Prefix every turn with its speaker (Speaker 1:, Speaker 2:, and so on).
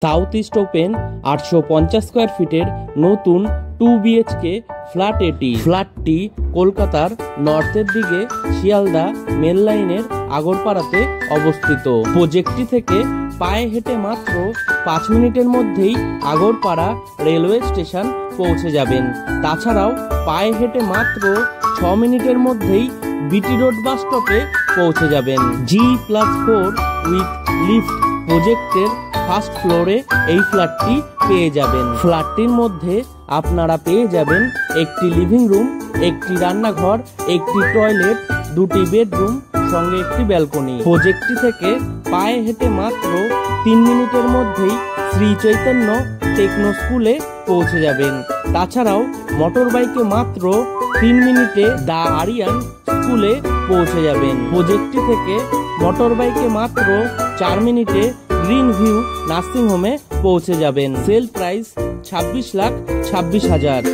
Speaker 1: South east open 850 square ফিটের নতুন 2 BHK flat এটি। ফ্ল্যাটটি কলকাতার নর্থের দিকে শিয়ালদা মেল লাইনের আগরপাড়াতে অবস্থিত। প্রজেক্টটি থেকে পায়ে হেঁটে মাত্র 5 মিনিটের মধ্যেই আগরপাড়া রেলওয়ে স্টেশন পৌঁছে যাবেন। তাছাড়াও পায়ে হেঁটে মাত্র 6 মিনিটের মধ্যেই বিটি রোড বাস স্টপে পৌঁছে যাবেন। G+4 উইথ লিফট প্রজেক্টের ফার্স্ট ফ্লোরে এই ফ্ল্যাটটি পেয়ে যাবেন। ফ্ল্যাটটির মধ্যে আপনারা পেয়ে যাবেন একটি লিভিং রুম, একটি রান্নাঘর, একটি টয়লেট, 2টি বেডরুম সঙ্গে একটি ব্যালকনি। প্রজেক্টটি থেকে পায়ে হেঁটে মাত্র 3 মিনিটের মধ্যেই শ্রী চৈতন্য টেকনো স্কুলে পৌঁছে যাবেন। তাছাড়াও মোটর বাইকে মাত্র 3 মিনিটে দ্য আরিয়ান স্কুলে পৌঁছে যাবেন। প্রজেক্টটি থেকে মোটর বাইকে মাত্র 4 মিনিটে গ্রিন ভিউ নার্সিং হোমে পৌঁছে যাবেন। Sale price 26,26,000।